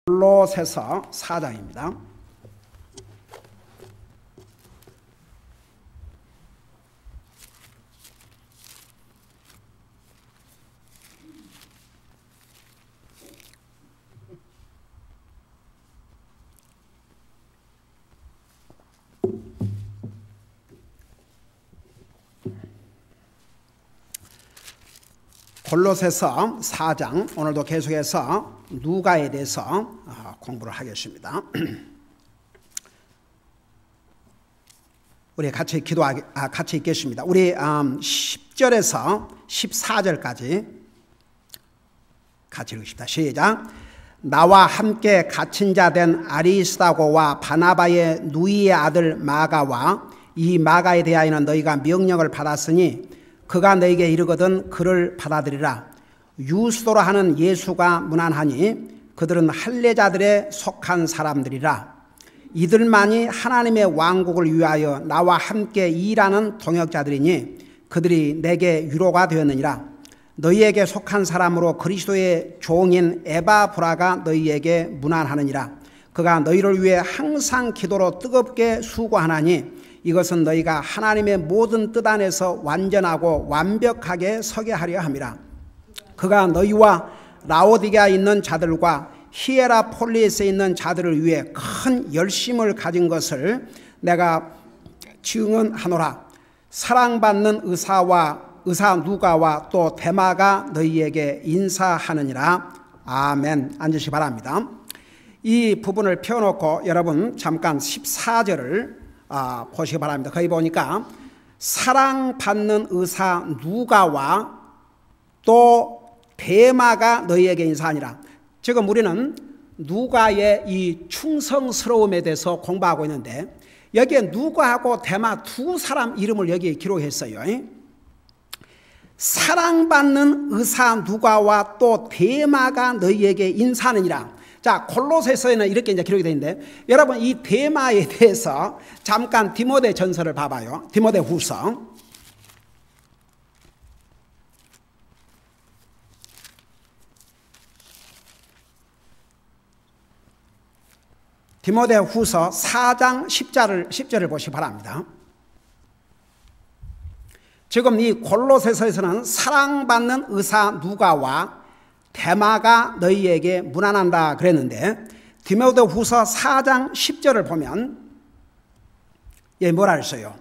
골로새서 4장입니다. 골로새서 4장, 오늘도 계속해서 누가에 대해서 공부를 하겠습니다. 우리 같이 같이 읽겠습니다. 우리 10절에서 14절까지 같이 읽읍시다. 시작. 나와 함께 갇힌 자 된 아리스다고와 바나바의 누이의 아들 마가와 이 마가에 대하여는 너희가 명령을 받았으니 그가 너희에게 이르거든 그를 받아들이라. 유수도라 하는 예수가 무난하니 그들은 할례자들에 속한 사람들이라. 이들만이 하나님의 왕국을 위하여 나와 함께 일하는 동역자들이니 그들이 내게 위로가 되었느니라. 너희에게 속한 사람으로 그리스도의 종인 에바브라가 너희에게 무난하느니라. 그가 너희를 위해 항상 기도로 뜨겁게 수고하나니 이것은 너희가 하나님의 모든 뜻 안에서 완전하고 완벽하게 서게 하려 함이라. 그가 너희와 라오디게아에 있는 자들과 히에라폴리스에 있는 자들을 위해 큰 열심을 가진 것을 내가 증언하노라. 사랑받는 의사 누가와 또 데마가 너희에게 인사하느니라. 아멘. 앉으시기 바랍니다. 이 부분을 펴놓고 여러분 잠깐 14절을 보시기 바랍니다. 거기 보니까 사랑받는 의사 누가와 또 데마가 너희에게 인사하니라. 지금 우리는 누가의 이 충성스러움에 대해서 공부하고 있는데 여기에 누가하고 데마 두 사람 이름을 여기에 기록했어요. 사랑받는 의사 누가와 또 데마가 너희에게 인사하느니라. 자, 골로새서에는 이렇게 이제 기록이 되어 있는데 여러분 이 데마에 대해서 잠깐 디모데 전서를 봐봐요. 디모데 후서. 디모데 후서 4장 10절을 보시기 바랍니다. 지금 이 골로새서에서는 사랑받는 의사 누가와 데마가 너희에게 무난한다 그랬는데 디모데 후서 4장 10절을 보면 뭐라 했어요?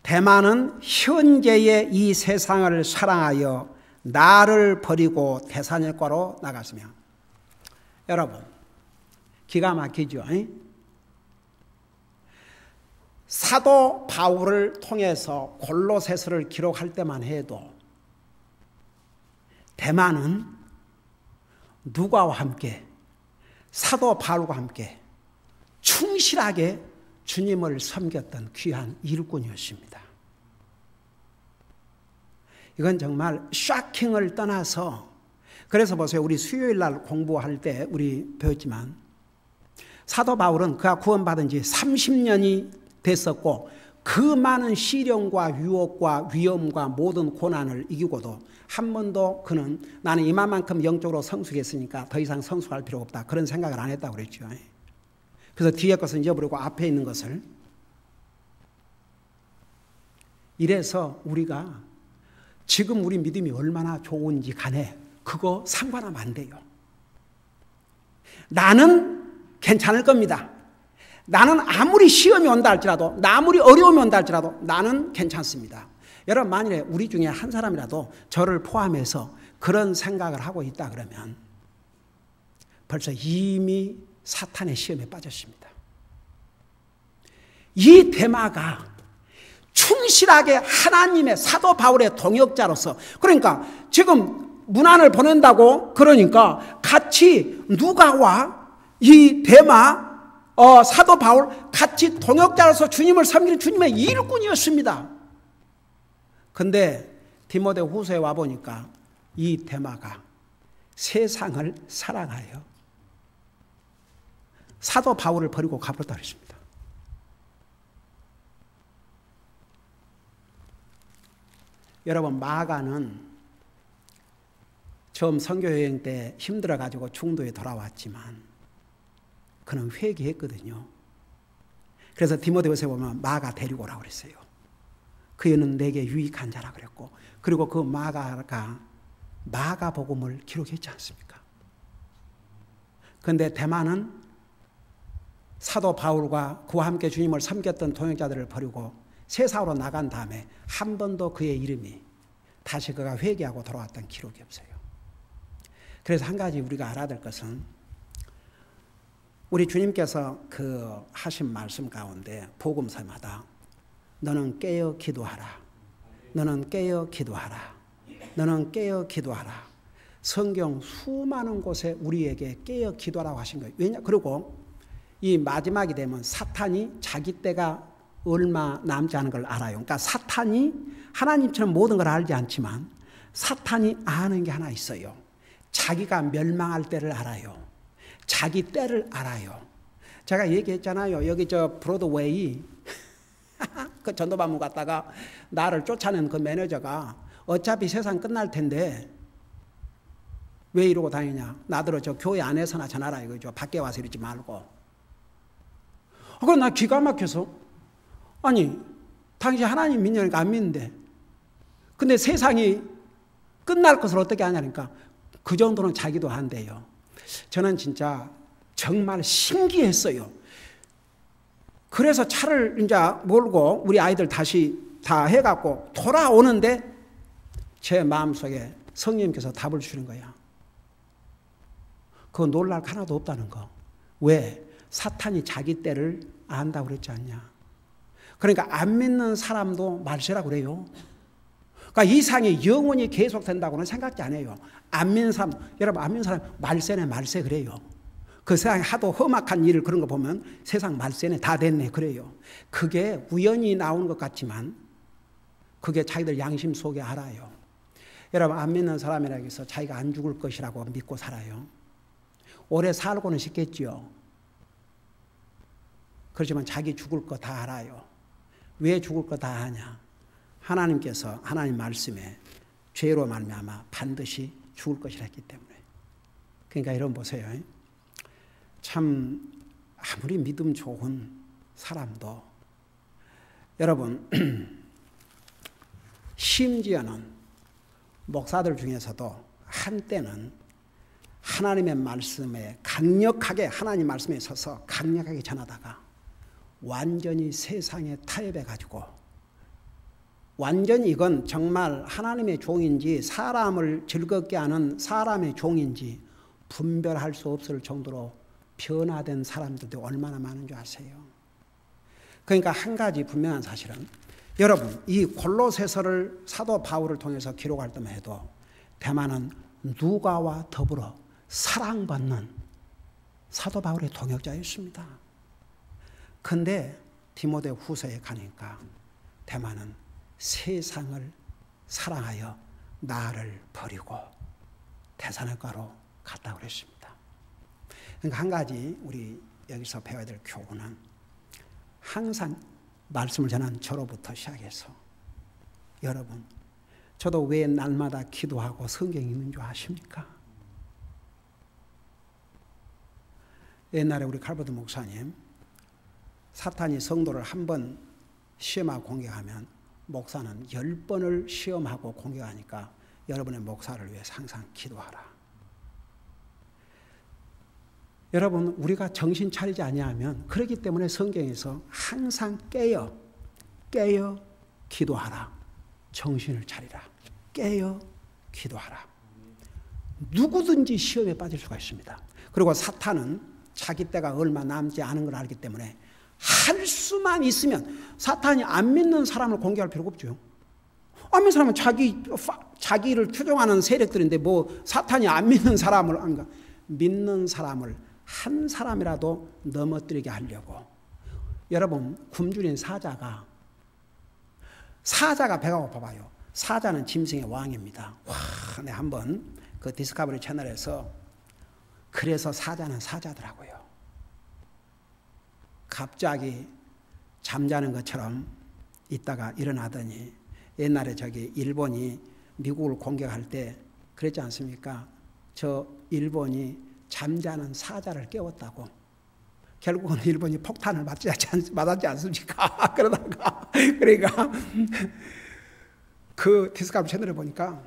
데마는 현재의 이 세상을 사랑하여 나를 버리고 데살로니가로 나갔으며. 여러분 기가 막히죠? 사도 바울을 통해서 골로새서를 기록할 때만 해도 데마는 누가와 함께 사도 바울과 함께 충실하게 주님을 섬겼던 귀한 일꾼이었습니다. 이건 정말 쇼킹을 떠나서 그래서 보세요. 우리 수요일 날 공부할 때 우리 배웠지만 사도 바울은 그가 구원받은 지 30년이 됐었고 그 많은 시련과 유혹과 위험과 모든 고난을 이기고도 한 번도 그는 나는 이만큼 영적으로 성숙했으니까 더 이상 성숙할 필요가 없다. 그런 생각을 안 했다고 그랬죠. 그래서 뒤에 것은 잊어버리고 앞에 있는 것을. 이래서 우리가 지금 우리 믿음이 얼마나 좋은지 간에 그거 상관하면 안 돼요. 나는 괜찮을 겁니다. 나는 아무리 시험이 온다 할지라도 아무리 어려움이 온다 할지라도 나는 괜찮습니다. 여러분 만일에 우리 중에 한 사람이라도 저를 포함해서 그런 생각을 하고 있다 그러면 벌써 이미 사탄의 시험에 빠졌습니다. 이 데마가 충실하게 하나님의 사도 바울의 동역자로서 그러니까 지금 문안을 보낸다고 그러니까 같이 누가와 이 데마 사도 바울 같이 동역자로서 주님을 섬기는 주님의 일꾼이었습니다. 근데 디모데 후서에 와보니까 이 데마가 세상을 사랑하여 사도 바울을 버리고 가버렸다 그랬습니다. 여러분 마가는 처음 선교여행 때 힘들어가지고 중도에 돌아왔지만 그는 회개했거든요. 그래서 디모데후서에 보면 마가 데리고 오라고 그랬어요. 그는 내게 유익한 자라 그랬고, 그리고 그 마가가 마가복음을 기록했지 않습니까? 그런데 대만은 사도 바울과 그와 함께 주님을 섬겼던 동역자들을 버리고 세상으로 나간 다음에 한 번도 그의 이름이 다시 그가 회개하고 돌아왔던 기록이 없어요. 그래서 한 가지 우리가 알아야 될 것은, 우리 주님께서 그 하신 말씀 가운데 복음서마다 너는 깨어 기도하라, 너는 깨어 기도하라, 너는 깨어 기도하라. 성경 수많은 곳에 우리에게 깨어 기도하라고 하신 거예요. 왜냐? 그리고 이 마지막이 되면 사탄이 자기 때가 얼마 남지 않은 걸 알아요. 그러니까 사탄이 하나님처럼 모든 걸 알지 않지만 사탄이 아는 게 하나 있어요. 자기가 멸망할 때를 알아요. 자기 때를 알아요. 제가 얘기했잖아요. 여기 저 브로드웨이 그 전도반문 갔다가 나를 쫓아낸 그 매니저가 어차피 세상 끝날 텐데 왜 이러고 다니냐. 나더러 저 교회 안에서나 전하라 이거죠. 밖에 와서 이러지 말고. 그럼 나 기가 막혀서, 아니 당신 하나님 믿냐니까 안 믿는데, 근데 세상이 끝날 것을 어떻게 하냐니까 그 정도는 자기도 한대요. 저는 진짜 정말 신기했어요. 그래서 차를 이제 몰고 우리 아이들 다시 다 해갖고 돌아오는데 제 마음속에 성령님께서 답을 주시는 거야. 그거 놀랄 거 하나도 없다는 거. 왜? 사탄이 자기 때를 안다고 그랬지 않냐. 그러니까 안 믿는 사람도 말세라고 그래요. 그러니까 이 상이 영원히 계속된다고는 생각지 안 해요. 안 믿는 사람, 여러분 안 믿는 사람 말세네 말세 그래요. 그 세상에 하도 험악한 일을 그런 거 보면 세상 말세네 다 됐네 그래요. 그게 우연히 나오는 것 같지만 그게 자기들 양심 속에 알아요. 여러분 안 믿는 사람이라고 해서 자기가 안 죽을 것이라고 믿고 살아요. 오래 살고는 싶겠지요. 그렇지만 자기 죽을 거 다 알아요. 왜 죽을 거 다 아냐? 하나님께서 하나님 말씀에 죄로 말미암아 반드시 죽을 것이라 했기 때문에. 그러니까 여러분 보세요. 참 아무리 믿음 좋은 사람도 여러분 심지어는 목사들 중에서도 한때는 하나님의 말씀에 강력하게 하나님 말씀에 서서 강력하게 전하다가 완전히 세상에 타협해 가지고 완전히 이건 정말 하나님의 종인지 사람을 즐겁게 하는 사람의 종인지 분별할 수 없을 정도로 변화된 사람들도 얼마나 많은 줄 아세요? 그러니까 한 가지 분명한 사실은 여러분 이 골로새서를 사도 바울을 통해서 기록할 때만 해도 대만은 누가와 더불어 사랑받는 사도 바울의 동역자였습니다. 그런데 디모데 후서에 가니까 대만은 세상을 사랑하여 나를 버리고 데살로니가로 갔다고 그랬습니다. 그러니까 한 가지 우리 여기서 배워야 될 교훈은 항상 말씀을 전한 저로부터 시작해서 여러분 저도 왜 날마다 기도하고 성경 읽는 줄 아십니까? 옛날에 우리 칼버드 목사님 사탄이 성도를 한 번 시험하고 공격하면 목사는 10번을 시험하고 공격하니까 여러분의 목사를 위해서 항상 기도하라. 여러분 우리가 정신 차리지 아니하면 그렇기 때문에 성경에서 항상 깨어 기도하라. 정신을 차리라. 깨어 기도하라. 누구든지 시험에 빠질 수가 있습니다. 그리고 사탄은 자기 때가 얼마 남지 않은 걸 알기 때문에 할 수만 있으면 사탄이 안 믿는 사람을 공격할 필요가 없죠. 안 믿는 사람은 자기를 추종하는 세력들인데 뭐 사탄이 안 믿는 사람을 안가 믿는 사람을 한 사람이라도 넘어뜨리게 하려고. 여러분 굶주린 사자가 배가 고파봐요. 사자는 짐승의 왕입니다. 와, 내가 한번 그 디스커버리 채널에서 그래서 사자는 사자더라고요. 갑자기 잠자는 것처럼 있다가 일어나더니 옛날에 저기 일본이 미국을 공격할 때 그랬지 않습니까? 저 일본이 잠자는 사자를 깨웠다고. 결국은 일본이 폭탄을 맞았지 않습니까? 그러니까 그 디스커버리 채널에 보니까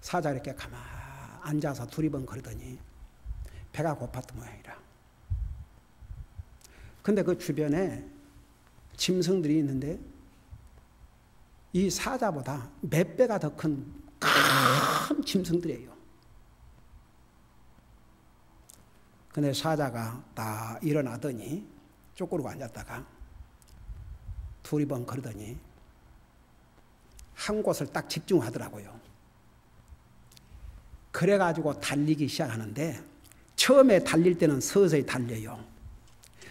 사자 이렇게 가만 앉아서 두리번거리더니 배가 고팠던 모양이라. 근데 그 주변에 짐승들이 있는데 이 사자보다 몇 배가 더 큰 짐승들이에요. 근데 사자가 딱 일어나더니 쪼그리고 앉았다가 두리번거리더니 한 곳을 딱 집중하더라고요. 그래가지고 달리기 시작하는데 처음에 달릴 때는 서서히 달려요.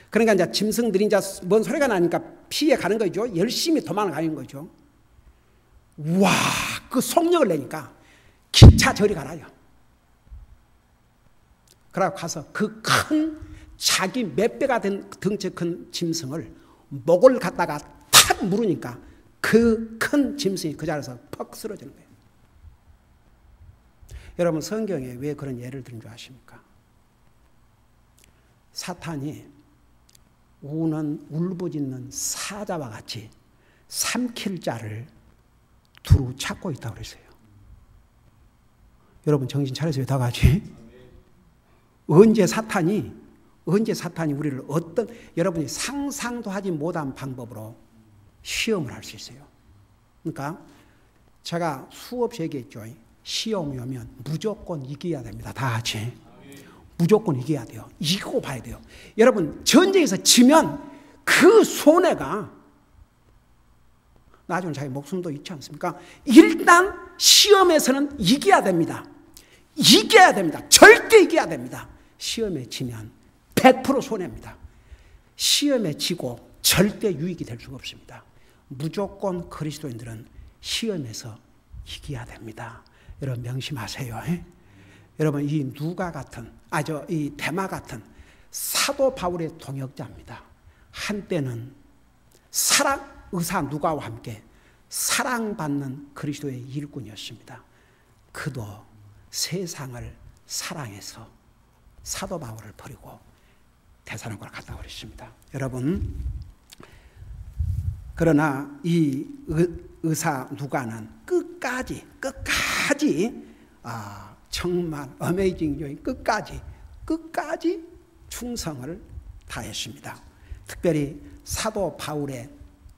그러니까 이제 짐승들이 이제 뭔 소리가 나니까 피해 가는 거죠. 열심히 도망가는 거죠. 와, 그 속력을 내니까 기차 저리 가라요. 그러고 가서 그 큰 자기 몇 배가 된 덩치 큰 짐승을 목을 갖다가 탁 물으니까 그 큰 짐승이 그 자리에서 퍽 쓰러지는 거예요. 여러분 성경에 왜 그런 예를 든 줄 아십니까? 사탄이 우는 울부짖는 사자와 같이 삼킬 자를 두루 찾고 있다고 그랬어요. 여러분 정신 차려서 왜 다 같이? 언제 사탄이 우리를 어떤 여러분이 상상도 하지 못한 방법으로 시험을 할 수 있어요. 그러니까 제가 수없이 얘기했죠. 시험이 오면 무조건 이겨야 됩니다. 다 같이. 무조건 이겨야 돼요. 이기고 봐야 돼요. 여러분 전쟁에서 지면 그 손해가 나중에 자기 목숨도 있지 않습니까? 일단 시험에서는 이겨야 됩니다. 이겨야 됩니다. 절대 이겨야 됩니다. 시험에 지면 100% 손해입니다. 시험에 지고 절대 유익이 될 수가 없습니다. 무조건 그리스도인들은 시험에서 이겨야 됩니다. 여러분 명심하세요. 여러분 이 누가 같은 이 데마 같은 사도 바울의 동역자입니다. 한때는 의사 누가와 함께 사랑받는 그리스도의 일꾼이었습니다. 그도 세상을 사랑해서 사도 바울을 버리고 데살로니가로 갔다 그랬습니다. 여러분 그러나 이 의사 누가는 끝까지 정말 어메이징 끝까지 충성을 다했습니다. 특별히 사도 바울의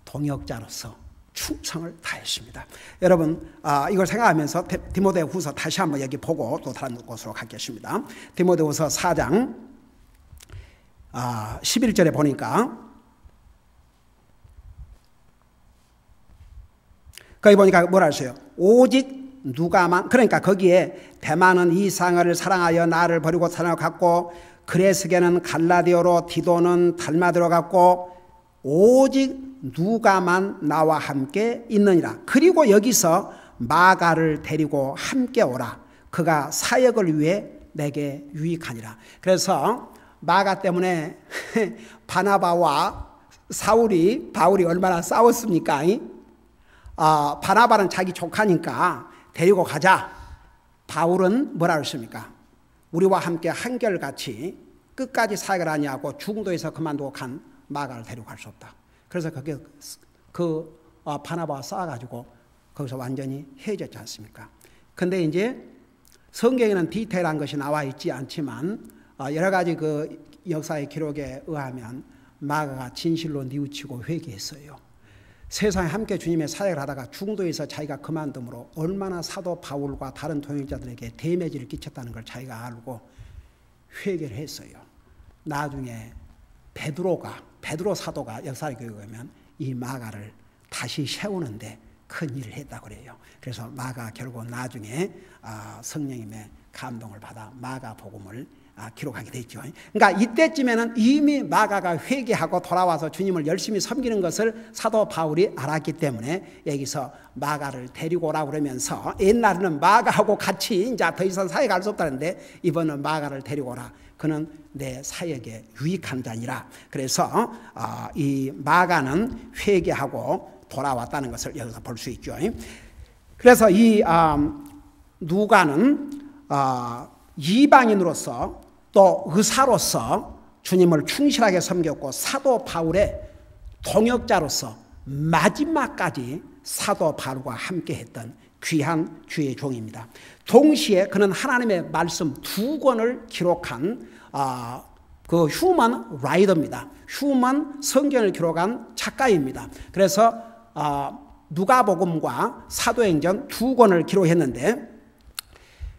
동역자로서 충성을 다했습니다. 여러분 이걸 생각하면서 디모데후서 다시 한번 여기 보고 또 다른 곳으로 가겠습니다. 디모데후서 4장 11절에 보니까 거기 보니까 뭐라 했어요? 오직 누가만, 그러니까 거기에 대만은 이 상을 사랑하여 나를 버리고 사랑을 갖고 그레스게는 갈라디오로 디도는 달마디로 갔고 오직 누가만 나와 함께 있느니라. 그리고 여기서 마가를 데리고 함께 오라. 그가 사역을 위해 내게 유익하니라. 그래서 마가 때문에 바나바와 바울이 얼마나 싸웠습니까? 바나바는 자기 조카니까 데리고 가자. 바울은 뭐라 그랬습니까? 우리와 함께 한결같이 끝까지 사역을 하냐고 중도에서 그만두고 간 마가를 데리고 갈 수 없다. 그래서 거기 바나바와 싸워가지고 거기서 완전히 헤어졌지 않습니까? 근데 이제 성경에는 디테일한 것이 나와 있지 않지만 여러 가지 그 역사의 기록에 의하면 마가가 진실로 뉘우치고 회개했어요. 세상에 함께 주님의 사역을 하다가 중도에서 자기가 그만둠으로 얼마나 사도 바울과 다른 동역자들에게 데미지를 끼쳤다는 걸 자기가 알고 회개를 했어요. 나중에 베드로 사도가 역사를 교육하면 이 마가를 다시 세우는데 큰 일을 했다고 그래요. 그래서 마가 결국 나중에 성령님의 감동을 받아 마가 복음을 기록하게 됐죠. 그러니까 이때쯤에는 이미 마가가 회개하고 돌아와서 주님을 열심히 섬기는 것을 사도 바울이 알았기 때문에 여기서 마가를 데리고 오라고 그러면서 옛날에는 마가하고 같이 이제 더 이상 사역할 수 없다는데 이번은 마가를 데리고 오라. 그는 내 사역에 유익한 자니라. 그래서 이 마가는 회개하고 돌아왔다는 것을 여기서 볼 수 있죠. 그래서 이 누가는 이방인으로서 또 의사로서 주님을 충실하게 섬겼고 사도 바울의 동역자로서 마지막까지 사도 바울과 함께했던 귀한 주의 종입니다. 동시에 그는 하나님의 말씀 2권을 기록한 그 휴먼 라이더입니다. 휴먼 성경을 기록한 작가입니다. 그래서 누가복음과 사도행전 2권을 기록했는데,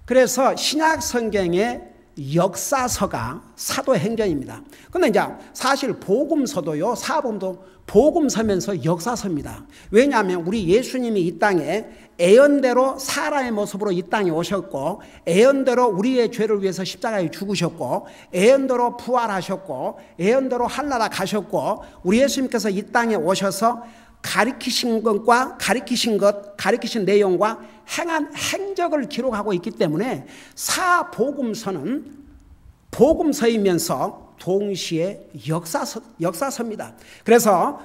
그래서 신약 성경의 역사서가 사도행전입니다. 그런데 이제 사실 복음서도요, 사복음도 복음서면서 역사서입니다. 왜냐하면 우리 예수님이 이 땅에 애언대로 사람의 모습으로 이 땅에 오셨고, 애언대로 우리의 죄를 위해서 십자가에 죽으셨고, 애언대로 부활하셨고, 애언대로 하늘나라 가셨고, 우리 예수님께서 이 땅에 오셔서 가르치신 내용과 행한 행적을 기록하고 있기 때문에 사복음서는 복음서이면서 동시에 역사서입니다. 그래서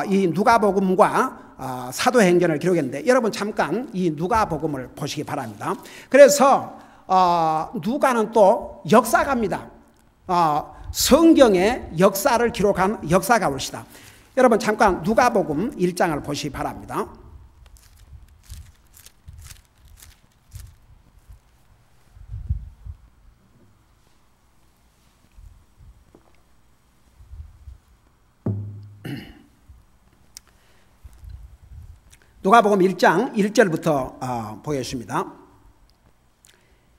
이 누가복음과 사도행전을 기록했는데, 여러분 잠깐 이 누가복음을 보시기 바랍니다. 그래서 누가는 또 역사가입니다. 성경의 역사를 기록한 역사가입니다. 여러분 잠깐 누가복음 1장을 보시기 바랍니다. 누가복음 1장 1절부터 보겠습니다.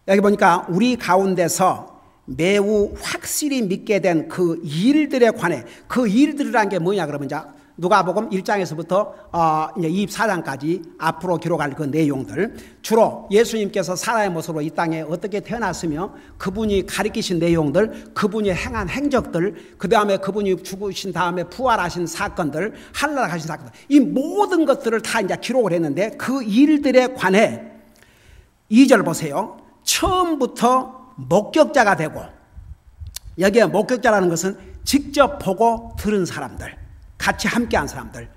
여기 보니까 우리 가운데서 매우 확실히 믿게 된 그 일들에 관해, 그 일들이란 게 뭐냐 그러면 이제 누가복음 1장에서부터 이제 24장까지 앞으로 기록할 그 내용들, 주로 예수님께서 사람의 모습으로 이 땅에 어떻게 태어났으며 그분이 가르치신 내용들, 그분이 행한 행적들, 그 다음에 그분이 죽으신 다음에 부활하신 사건들, 하늘나라 가신 사건들, 이 모든 것들을 다 이제 기록을 했는데, 그 일들에 관해 2절 보세요. 처음부터 목격자가 되고, 여기에 목격자라는 것은 직접 보고 들은 사람들, 같이 함께한 사람들,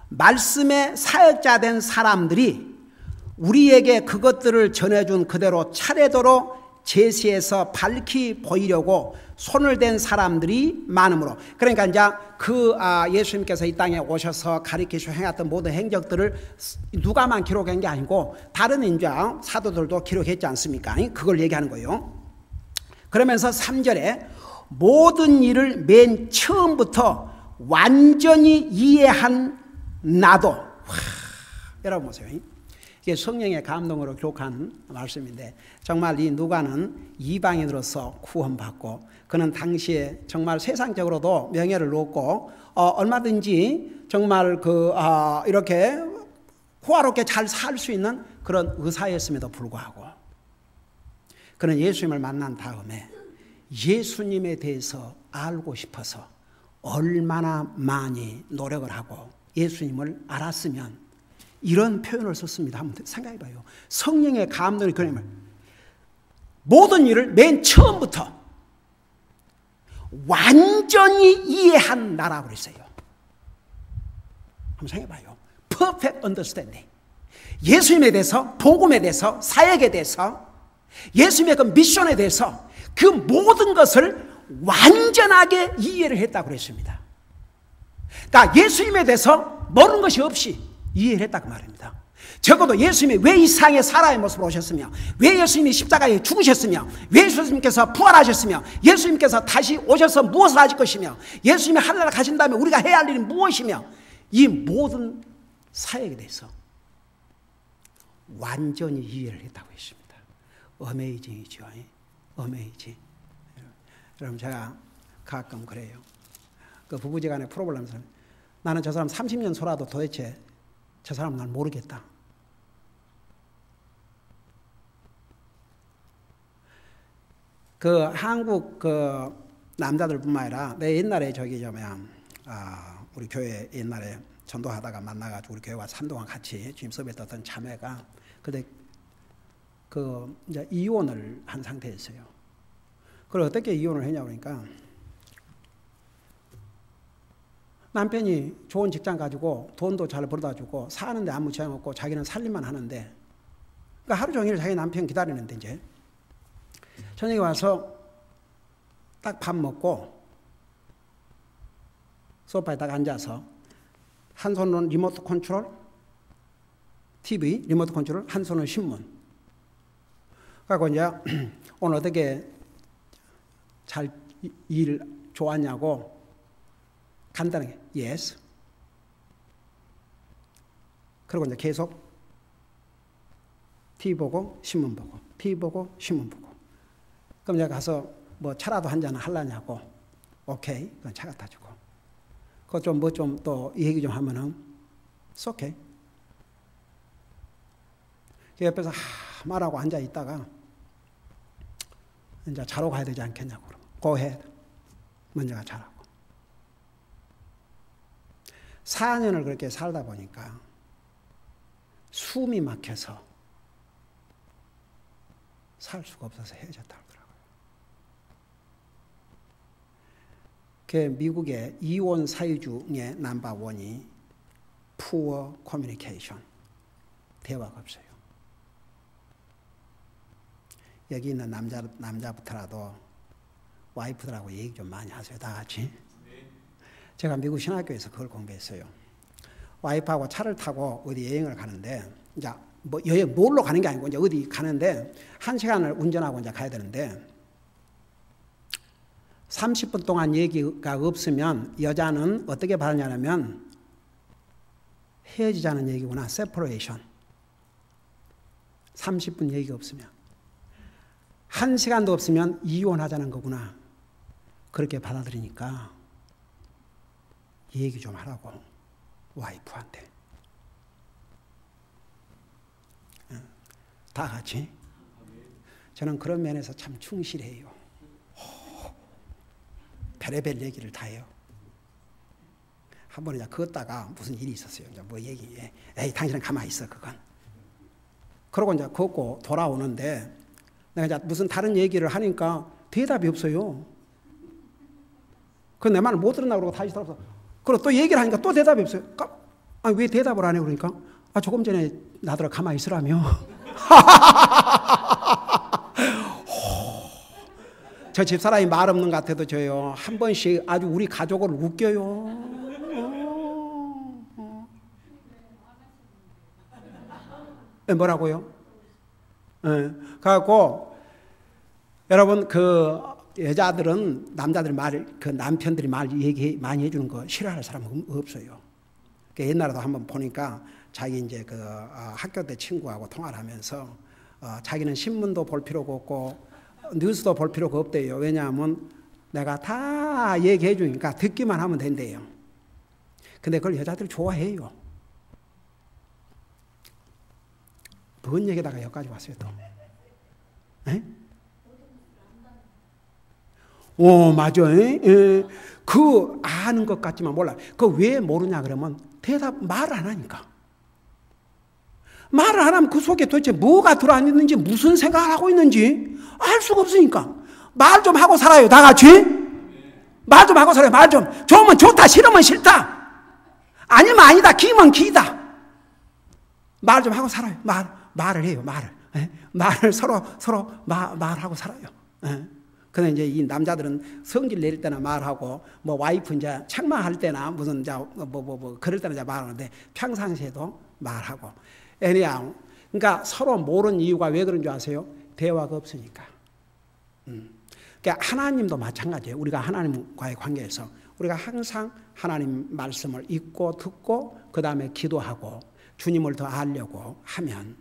말씀의 사역자 된 사람들이 우리에게 그것들을 전해준 그대로 차례대로 제시해서 밝히 보이려고 손을 댄 사람들이 많으므로, 그러니까 이제 그 예수님께서 이 땅에 오셔서 가르치시고 행했던 모든 행적들을 누가만 기록한 게 아니고 다른 인자 사도들도 기록했지 않습니까? 그걸 얘기하는 거예요. 그러면서 3절에 모든 일을 맨 처음부터 완전히 이해한 나도. 여러분 보세요. 이게 성령의 감동으로 기록한 말씀인데, 정말 이 누가는 이방인으로서 구원받고, 그는 당시에 정말 세상적으로도 명예를 얻고 얼마든지 정말 이렇게 호화롭게 잘 살 수 있는 그런 의사였음에도 불구하고, 그는 예수님을 만난 다음에 예수님에 대해서 알고 싶어서 얼마나 많이 노력을 하고 예수님을 알았으면 이런 표현을 썼습니다. 한번 생각해 봐요. 성령의 감동이 그러면 모든 일을 맨 처음부터 완전히 이해한 나라고 그랬어요. 한번 생각해 봐요. Perfect understanding. 예수님에 대해서, 복음에 대해서, 사역에 대해서, 예수님의 그 미션에 대해서 그 모든 것을 완전하게 이해를 했다고 그랬습니다. 그러니까 예수님에 대해서 모르는 것이 없이 이해를 했다고 말입니다. 적어도 예수님이 왜 이 세상에 사람의 모습으로 오셨으며, 왜 예수님이 십자가에 죽으셨으며, 왜 예수님께서 부활하셨으며, 예수님께서 다시 오셔서 무엇을 하실 것이며, 예수님이 하늘나라 가신 다음에 우리가 해야 할 일이 무엇이며, 이 모든 사역에 대해서 완전히 이해를 했다고 했습니다. 어메이징이죠. 어메이징. 여러분 제가 가끔 그래요. 그 부부지간에 프로그램 하면서 나는 저 사람 30년 소라도 도대체 저 사람 날 모르겠다. 그 한국 그 남자들뿐만 아니라 내 옛날에 우리 교회 옛날에 전도하다가 만나가지고 우리 교회와 한동안 같이 주임 서비했던 자매가 그때 이제 이혼을 한 상태였어요. 그걸 어떻게 이혼을 했냐 그러니까 남편이 좋은 직장 가지고 돈도 잘 벌어다 주고 사는데 아무 지장 없고 자기는 살림만 하는데 그러니까 하루 종일 자기 남편 기다리는데 이제 저녁에 와서 딱 밥 먹고 소파에 딱 앉아서 한 손으로는 리모트 컨트롤, TV 리모트 컨트롤, 한 손은 신문. 그리고 이제 오늘 어떻게 잘 일 좋았냐고 간단하게 yes. 그리고 이제 계속 TV 보고 신문 보고 TV 보고 신문 보고. 그럼 내가 가서 뭐 차라도 한 잔 하려냐고. 오케이. 그럼 차 갖다 주고. 그거 좀 뭐 좀 또 얘기 좀 하면은 it's okay. 그 옆에서 말하고 앉아 있다가 이제 자러 가야 되지 않겠냐고. Go ahead. 먼저가 자라고. 4년을 그렇게 살다 보니까 숨이 막혀서 살 수가 없어서 헤어졌다고 하더라고요. 그 미국의 이혼 사유 중에 넘버원이 poor communication. 대화가 없어요. 여기 있는 남자부터라도 와이프들하고 얘기 좀 많이 하세요. 다 같이. 제가 미국 신학교에서 그걸 공부했어요. 와이프하고 차를 타고 어디 여행을 가는데, 이제 뭐 여행 놀러 가는 게 아니고 이제 어디 가는데 1시간을 운전하고 이제 가야 되는데 30분 동안 얘기가 없으면 여자는 어떻게 받느냐면 헤어지자는 얘기구나. separation. 30분 얘기가 없으면. 1시간도 없으면 이혼하자는 거구나. 그렇게 받아들이니까 얘기 좀 하라고 와이프한테. 다 같이. 저는 그런 면에서 참 충실해요. 별의별 얘기를 다 해요. 한 번에 걷다가 무슨 일이 있었어요. 이제 뭐 얘기해. 에이, 당신은 가만히 있어, 그건. 그러고 이제 걷고 돌아오는데 내가 이제 무슨 다른 얘기를 하니까 대답이 없어요. 그 내 말을 못 들었나 그러고 다시 돌아서. 그리고 또 얘기를 하니까 또 대답이 없어요. 아니, 왜 대답을 안 해? 그러니까 조금 전에 나더러 가만히 있으라며. 저 집사람이 말 없는 것 같아도 저요 한 번씩 아주 우리 가족을 웃겨요. 뭐라고요? 그래갖고 여러분 그 여자들은 남자들 말, 그 남편들이 말 얘기 많이 해주는 거 싫어하는 사람은 없어요. 옛날에도 한번 보니까 자기 이제 그 학교 때 친구하고 통화를 하면서 자기는 신문도 볼 필요가 없고 뉴스도 볼 필요가 없대요. 왜냐하면 내가 다 얘기해 주니까 듣기만 하면 된대요. 근데 그걸 여자들이 좋아해요. 뭔 얘기다가 여기까지 왔어요 또. 에? 맞아. 그 아는 것 같지만 몰라. 그 왜 모르냐 그러면 대답 말을 안 하니까. 말을 안 하면 그 속에 도대체 뭐가 들어있는지 무슨 생각을 하고 있는지 알 수가 없으니까. 말 좀 하고 살아요. 다 같이. 말 좀 하고 살아요. 말 좀. 좋으면 좋다. 싫으면 싫다. 아니면 아니다. 기면 기다. 말 좀 하고 살아요. 말을 해요. 말을 서로 말하고 살아요. 근데 이제 이 남자들은 성질 내릴 때나 말하고 뭐 와이프 이제 책망할 때나 무슨 뭐 그럴 때나 이제 말하는데 평상시에도 말하고. anyhow, 그러니까 서로 모르는 이유가 왜 그런 줄 아세요? 대화가 없으니까. 그러니까 하나님도 마찬가지예요. 우리가 하나님과의 관계에서 우리가 항상 하나님 말씀을 읽고 듣고 그 다음에 기도하고 주님을 더 알려고 하면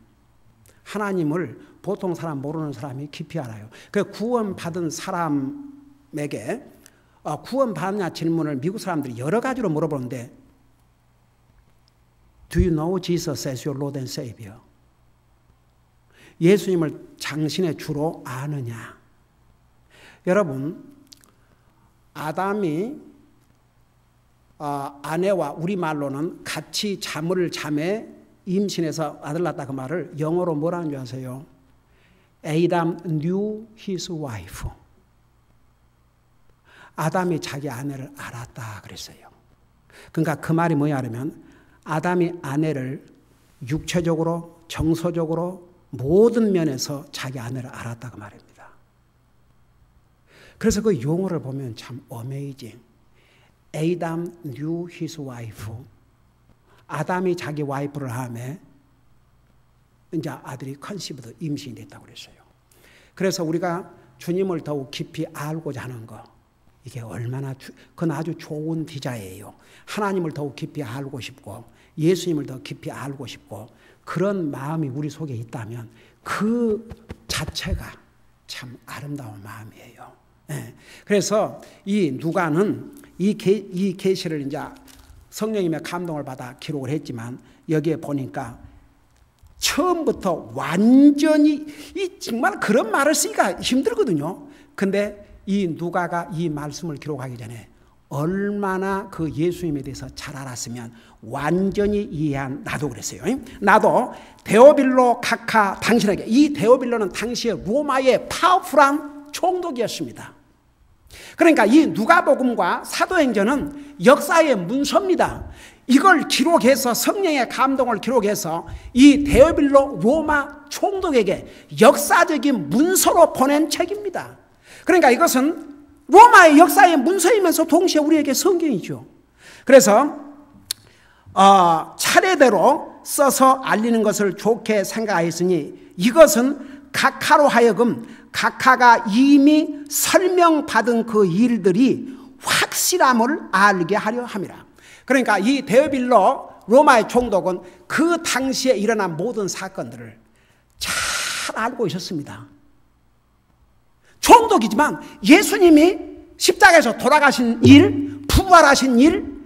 하나님을 보통 사람 모르는 사람이 깊이 알아요. 그 구원받은 사람에게 구원받냐 질문을 미국 사람들이 여러 가지로 물어보는데 Do you know Jesus as your Lord and Savior? 예수님을 당신의 주로 아느냐? 여러분, 아담이 아내와 우리말로는 같이 잠을 잠에 임신해서 아들 낳았다 그 말을 영어로 뭐라는 줄 아세요? Adam knew his wife. 아담이 자기 아내를 알았다 그랬어요. 그러니까 그 말이 뭐냐 하면 아담이 아내를 육체적으로 정서적으로 모든 면에서 자기 아내를 알았다고 말입니다. 그래서 그 용어를 보면 참 어메이징. Adam knew his wife. 아담이 자기 와이프를 하며 이제 아들이 컨시브드 임신이 됐다고 그랬어요. 그래서 우리가 주님을 더욱 깊이 알고자 하는 거, 이게 얼마나 그건 아주 좋은 비자예요. 하나님을 더욱 깊이 알고 싶고 예수님을 더 깊이 알고 싶고 그런 마음이 우리 속에 있다면 그 자체가 참 아름다운 마음이에요. 네. 그래서 이 누가는 이 계시를 이제 성령님의 감동을 받아 기록을 했지만 여기에 보니까 처음부터 완전히 정말 그런 말을 쓰기가 힘들거든요. 근데 이 누가가 이 말씀을 기록하기 전에 얼마나 그 예수님에 대해서 잘 알았으면 완전히 이해한 나도 그랬어요. 나도 데오빌로 카카 당신에게, 이 데오빌로는 당시에 로마의 파워풀한 총독이었습니다. 그러니까 이 누가복음과 사도행전은 역사의 문서입니다. 이걸 기록해서 성령의 감동을 기록해서 이 데오빌로 로마 총독에게 역사적인 문서로 보낸 책입니다. 그러니까 이것은 로마의 역사의 문서이면서 동시에 우리에게 성경이죠. 그래서 차례대로 써서 알리는 것을 좋게 생각하였으니 이것은 각하로 하여금 각하가 이미 설명받은 그 일들이 확실함을 알게 하려 함이라. 그러니까 이 데오빌로 로마의 총독은 그 당시에 일어난 모든 사건들을 잘 알고 있었습니다. 총독이지만 예수님이 십자가에서 돌아가신 일, 부활하신 일,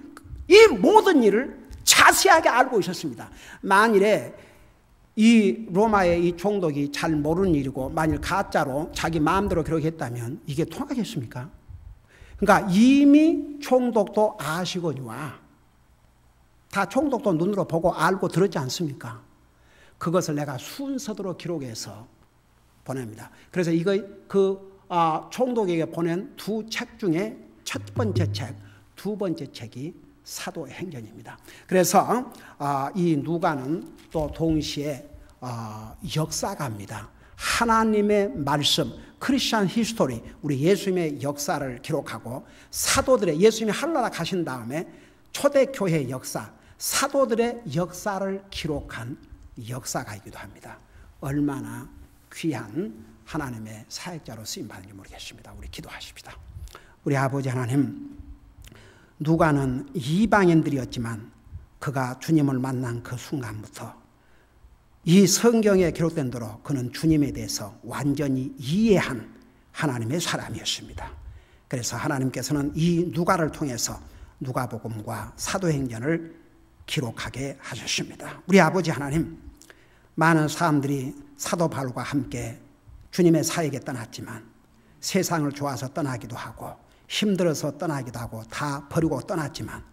이 모든 일을 자세하게 알고 있었습니다. 만일에 이 로마의 이 총독이 잘 모르는 일이고 만일 가짜로 자기 마음대로 기록했다면 이게 통하겠습니까? 그러니까 이미 총독도 아시거니와 다 총독도 눈으로 보고 알고 들었지 않습니까? 그것을 내가 순서대로 기록해서 보냅니다. 그래서 이거 총독에게 보낸 두 책 중에 첫 번째 책, 두 번째 책이 사도행전입니다. 그래서 이 누가는 또 동시에 역사가입니다. 하나님의 말씀, 크리스천 히스토리, 우리 예수님의 역사를 기록하고 사도들의 예수님이 하늘나라 가신 다음에 초대교회 역사, 사도들의 역사를 기록한 역사가이기도 합니다. 얼마나 귀한 하나님의 사역자로 쓰임받는지 모르겠습니다. 우리 기도하십시다. 우리 아버지 하나님, 누가는 이방인들이었지만 그가 주님을 만난 그 순간부터 이 성경에 기록된 대로 그는 주님에 대해서 완전히 이해한 하나님의 사람이었습니다. 그래서 하나님께서는 이 누가를 통해서 누가복음과 사도행전을 기록하게 하셨습니다. 우리 아버지 하나님, 많은 사람들이 사도 바울과 함께 주님의 사역에 떠났지만 세상을 좋아서 떠나기도 하고 힘들어서 떠나기도 하고 다 버리고 떠났지만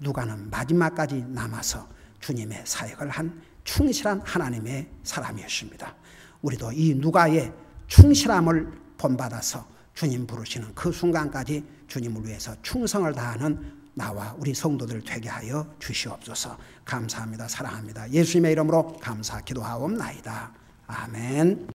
누가는 마지막까지 남아서 주님의 사역을 한 충실한 하나님의 사람이었습니다. 우리도 이 누가의 충실함을 본받아서 주님 부르시는 그 순간까지 주님을 위해서 충성을 다하는 나와 우리 성도들 되게 하여 주시옵소서. 감사합니다. 사랑합니다. 예수님의 이름으로 감사 기도하옵나이다. 아멘.